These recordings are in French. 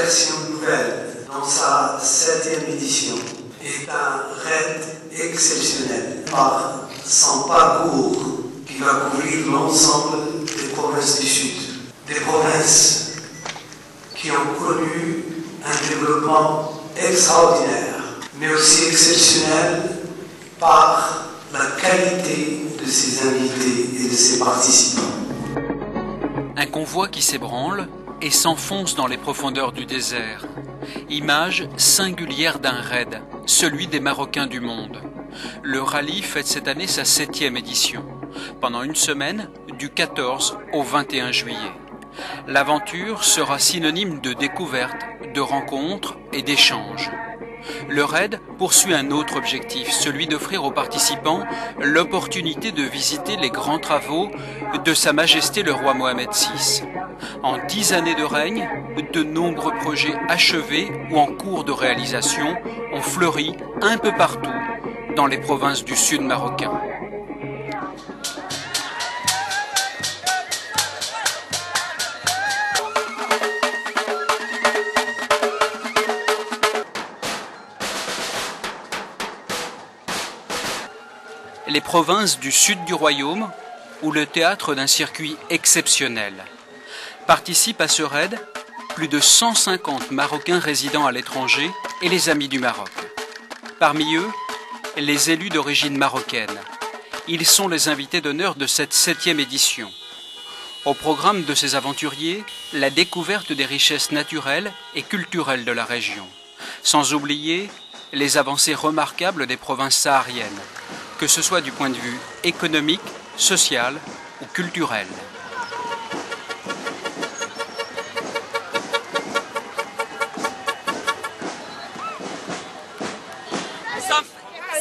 version nouvelle, dans sa 7e édition, est un raid exceptionnel par son parcours qui va couvrir l'ensemble des provinces du Sud. Des provinces qui ont connu un développement extraordinaire, mais aussi exceptionnel par la qualité de ses invités et de ses participants. Un convoi qui s'ébranle et s'enfonce dans les profondeurs du désert. Image singulière d'un raid, celui des Marocains du monde. Le rallye fête cette année sa 7e édition, pendant une semaine, du 14 au 21 juillet. L'aventure sera synonyme de découverte, de rencontres et d'échanges. Le raid poursuit un autre objectif, celui d'offrir aux participants l'opportunité de visiter les grands travaux de Sa Majesté le roi Mohamed VI. En 10 années de règne, de nombreux projets achevés ou en cours de réalisation ont fleuri un peu partout dans les provinces du sud marocain. Les provinces du sud du royaume, ou le théâtre d'un circuit exceptionnel. Participent à ce raid plus de 150 Marocains résidant à l'étranger et les amis du Maroc. Parmi eux, les élus d'origine marocaine. Ils sont les invités d'honneur de cette 7e édition. Au programme de ces aventuriers, la découverte des richesses naturelles et culturelles de la région. Sans oublier les avancées remarquables des provinces sahariennes, que ce soit du point de vue économique, social ou culturel.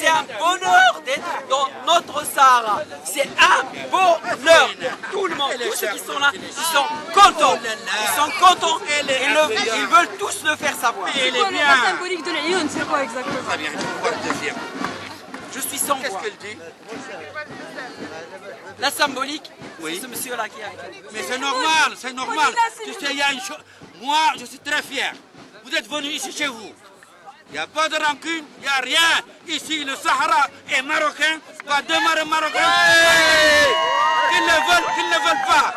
C'est un bonheur d'être dans notre Sahara. C'est un bonheur. Tout le monde, tous ceux qui sont là, ils sont contents. Ils sont contents et ils veulent tous le faire savoir. Et le symbolique de la Lyon, c'est quoi exactement? Très bien, je suis sans voix. Qu'est-ce qu'elle dit? La symbolique, oui. C'est ce monsieur-là qui a... Mais c'est normal, c'est normal. Tu sais, il y a une chose... Moi, je suis très fier. Vous êtes venus ici chez vous. Il n'y a pas de rancune, il n'y a rien. Ici, le Sahara est marocain, va demeurer marocain. Qu'ils ne veulent pas.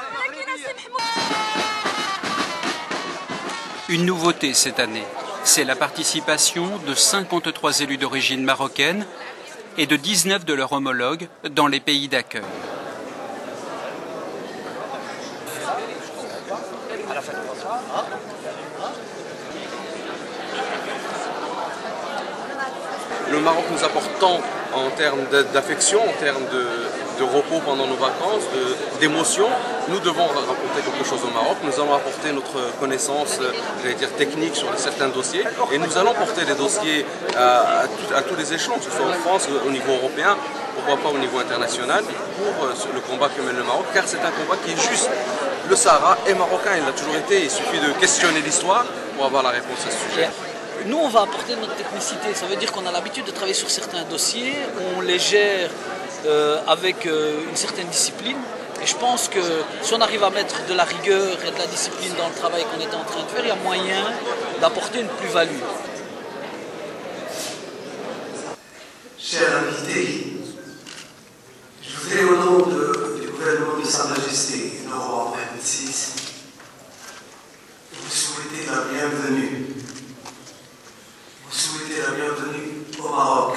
Une nouveauté cette année, c'est la participation de 53 élus d'origine marocaine et de 19 de leurs homologues dans les pays d'accueil. Le Maroc nous apporte tant en termes d'affection, en termes de repos pendant nos vacances, d'émotion. Nous devons rapporter quelque chose au Maroc. Nous allons apporter notre connaissance, j'allais dire technique sur certains dossiers. Et nous allons porter des dossiers à tous les échelons, que ce soit en France, au niveau européen, pourquoi pas au niveau international, pour le combat que mène le Maroc. Car c'est un combat qui est juste. Le Sahara est marocain, il l'a toujours été. Il suffit de questionner l'histoire pour avoir la réponse à ce sujet. Nous, on va apporter notre technicité. Ça veut dire qu'on a l'habitude de travailler sur certains dossiers, on les gère avec une certaine discipline. Et je pense que si on arrive à mettre de la rigueur et de la discipline dans le travail qu'on était en train de faire, il y a moyen d'apporter une plus-value. Chers invités, je voudrais au nom du gouvernement de Sa Majesté, le roi Mohamed VI, vous souhaiter la bienvenue. Vous souhaitez la bienvenue au Maroc.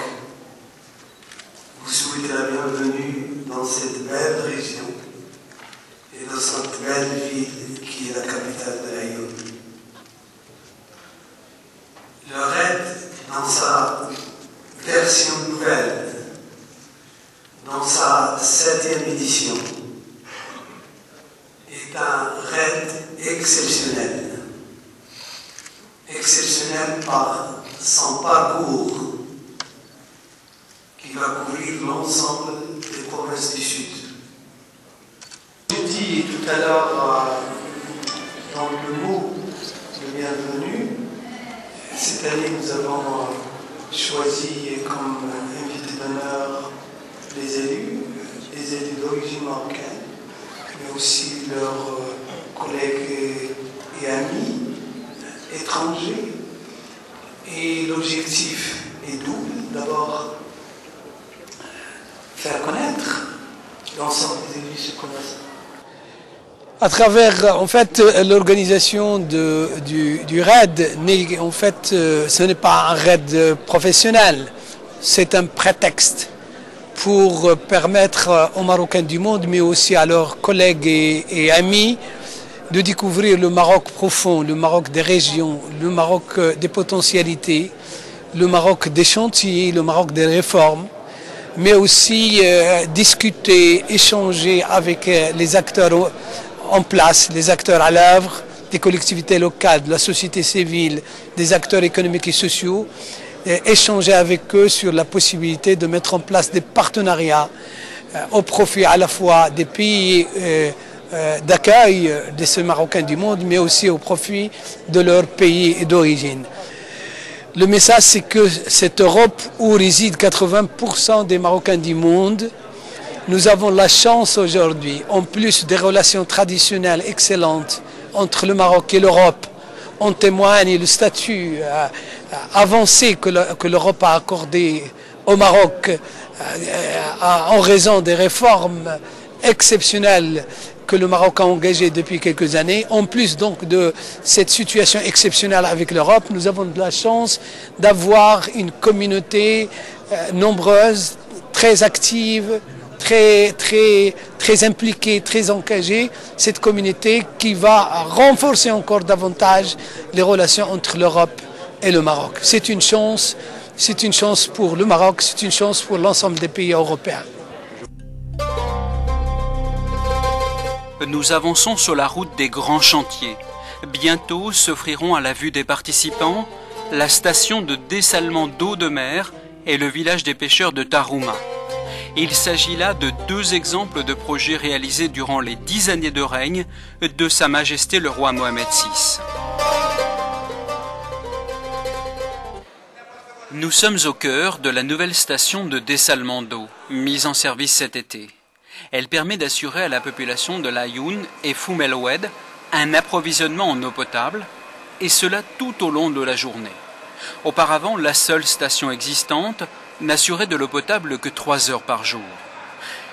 Vous souhaitez la bienvenue dans cette belle région et dans cette belle ville qui est la capitale de l'Aïoun. Le raid, dans sa version nouvelle, dans sa 7e édition, est un raid exceptionnel. Exceptionnel par son parcours qui va couvrir l'ensemble des provinces du Sud. J'ai dit tout à l'heure dans le mot de bienvenue, cette année nous avons choisi comme invité d'honneur les élus d'origine marocaine, mais aussi leurs collègues et amis étrangers. Et l'objectif est double. D'abord, faire connaître l'ensemble des élus se connaissent. À travers en fait l'organisation du RAID, en fait ce n'est pas un RAID professionnel, c'est un prétexte pour permettre aux Marocains du monde, mais aussi à leurs collègues et amis, de découvrir le Maroc profond, le Maroc des régions, le Maroc des potentialités, le Maroc des chantiers, le Maroc des réformes, mais aussi discuter, échanger avec les acteurs en place, les acteurs à l'œuvre, des collectivités locales, de la société civile, des acteurs économiques et sociaux, échanger avec eux sur la possibilité de mettre en place des partenariats au profit à la fois des pays d'accueil de ces Marocains du monde, mais aussi au profit de leur pays d'origine. Le message, c'est que cette Europe où résident 80% des Marocains du monde, nous avons la chance aujourd'hui, en plus des relations traditionnelles excellentes entre le Maroc et l'Europe, en témoigne le statut avancé que l'Europe a accordé au Maroc en raison des réformes exceptionnelles que le Maroc a engagées depuis quelques années. En plus donc de cette situation exceptionnelle avec l'Europe, nous avons de la chance d'avoir une communauté nombreuse, très active, très impliquée, très engagée, cette communauté qui va renforcer encore davantage les relations entre l'Europe et le Maroc. C'est une chance pour le Maroc, c'est une chance pour l'ensemble des pays européens. Nous avançons sur la route des grands chantiers. Bientôt s'offriront à la vue des participants la station de dessalement d'eau de mer et le village des pêcheurs de Tarouma. Il s'agit là de deux exemples de projets réalisés durant les 10 années de règne de Sa Majesté le roi Mohamed VI. Nous sommes au cœur de la nouvelle station de dessalement d'eau, mise en service cet été. Elle permet d'assurer à la population de l'Aïoun et Foum El Oued un approvisionnement en eau potable, et cela tout au long de la journée. Auparavant, la seule station existante n'assurait de l'eau potable que 3 heures par jour.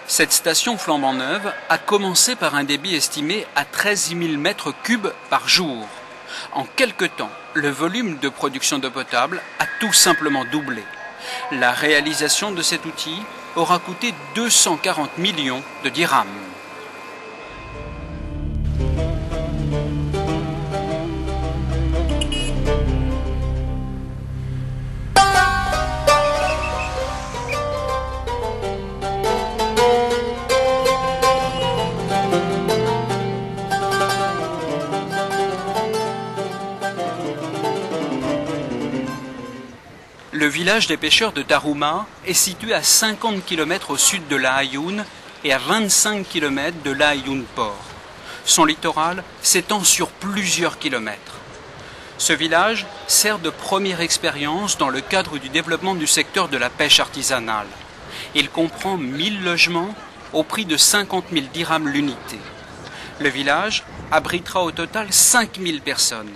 Cette station flambant neuve a commencé par un débit estimé à 13 000 mètres cubes par jour. En quelque temps, le volume de production d'eau potable a tout simplement doublé. La réalisation de cet outil aura coûté 240 millions de dirhams. Le village des pêcheurs de Tarouma est situé à 50 km au sud de La Aïoun et à 25 km de La Aïoun Port. Son littoral s'étend sur plusieurs kilomètres. Ce village sert de première expérience dans le cadre du développement du secteur de la pêche artisanale. Il comprend 1000 logements au prix de 50 000 dirhams l'unité. Le village abritera au total 5000 personnes.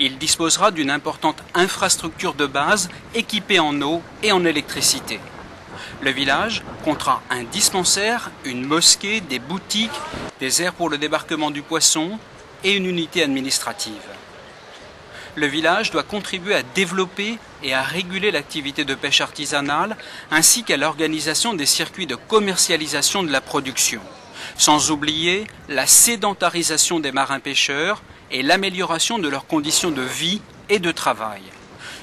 Il disposera d'une importante infrastructure de base équipée en eau et en électricité. Le village comptera un dispensaire, une mosquée, des boutiques, des aires pour le débarquement du poisson et une unité administrative. Le village doit contribuer à développer et à réguler l'activité de pêche artisanale ainsi qu'à l'organisation des circuits de commercialisation de la production, sans oublier la sédentarisation des marins-pêcheurs et l'amélioration de leurs conditions de vie et de travail.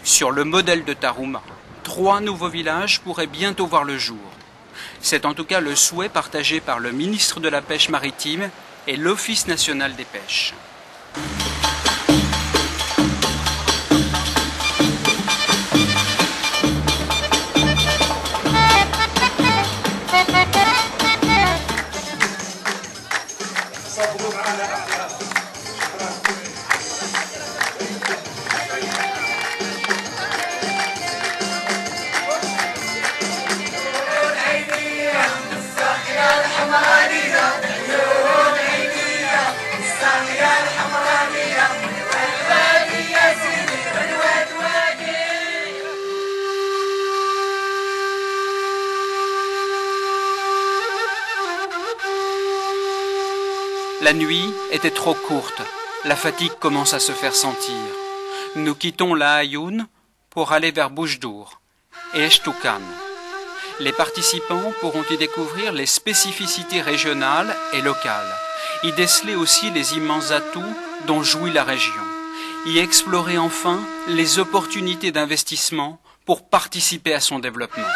Sur le modèle de Tarouma, 3 nouveaux villages pourraient bientôt voir le jour. C'est en tout cas le souhait partagé par le ministre de la Pêche maritime et l'Office national des pêches. La nuit était trop courte, la fatigue commence à se faire sentir. Nous quittons la Aïoun pour aller vers Boujdour et Echtoukan. Les participants pourront y découvrir les spécificités régionales et locales, y déceler aussi les immenses atouts dont jouit la région, y explorer enfin les opportunités d'investissement pour participer à son développement.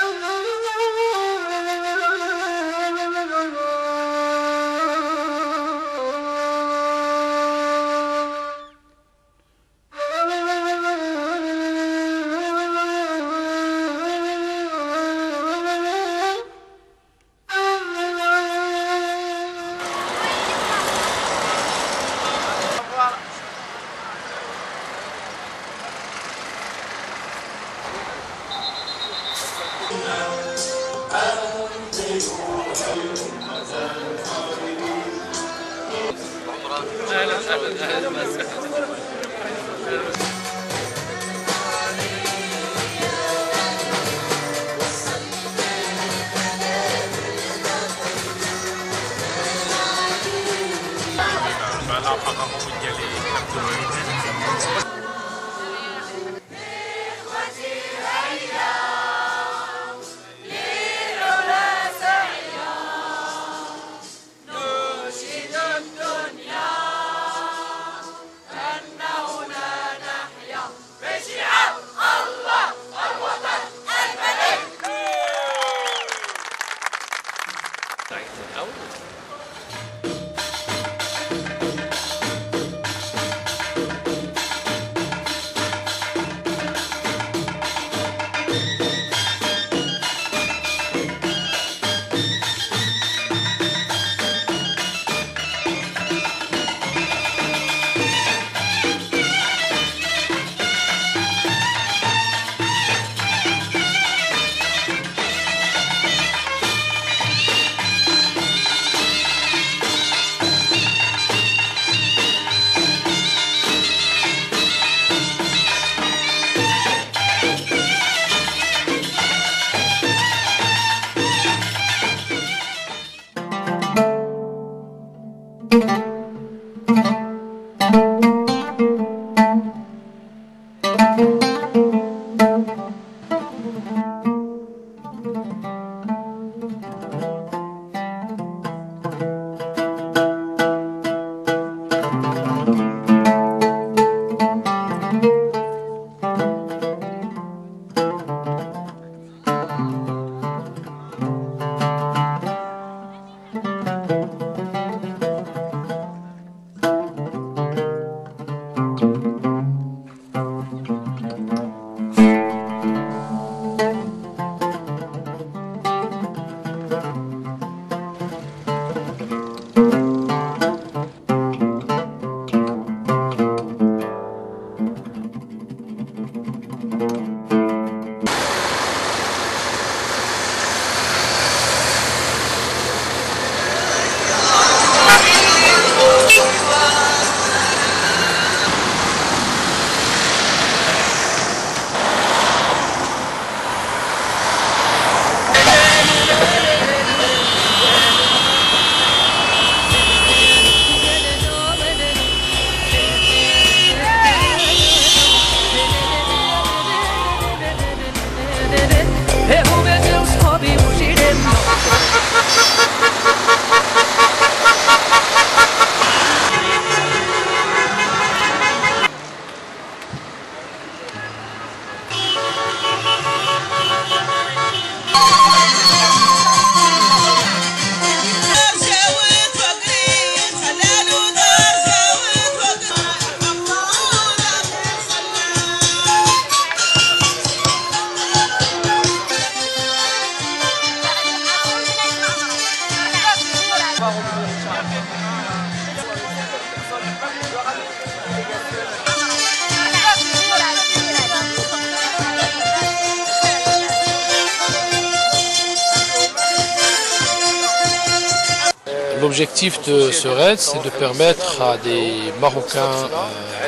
L'objectif de ce raid, c'est de permettre à des Marocains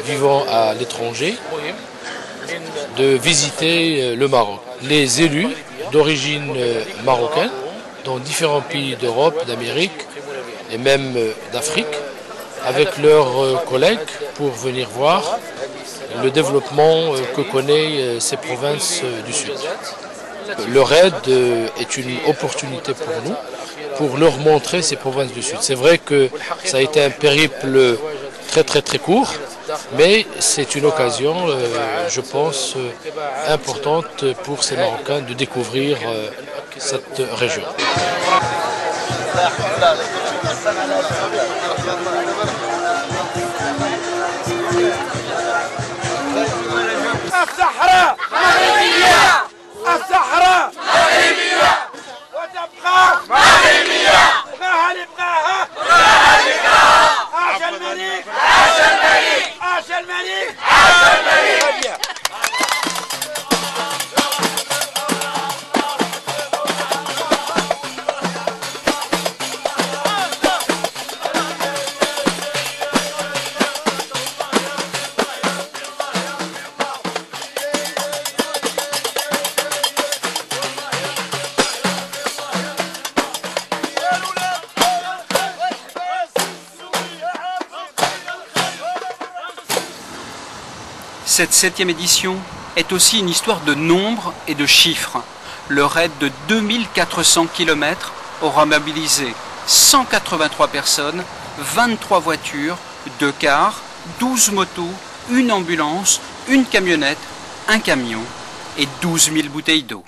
vivant à l'étranger de visiter le Maroc. Les élus d'origine marocaine, dans différents pays d'Europe, d'Amérique et même d'Afrique, avec leurs collègues pour venir voir le développement que connaît ces provinces du Sud. Le RAID est une opportunité pour nous, pour leur montrer ces provinces du Sud. C'est vrai que ça a été un périple très court, mais c'est une occasion, je pense, importante pour ces Marocains de découvrir cette région. الصحراء مغربية الصحراء مغربية وتبقى مغربية بقاها نبقاها عاش الملك عاش الملك عاش الملك عاش الملك. Cette 7e édition est aussi une histoire de nombres et de chiffres. Le raid de 2400 km aura mobilisé 183 personnes, 23 voitures, 2 cars, 12 motos, une ambulance, une camionnette, un camion et 12 000 bouteilles d'eau.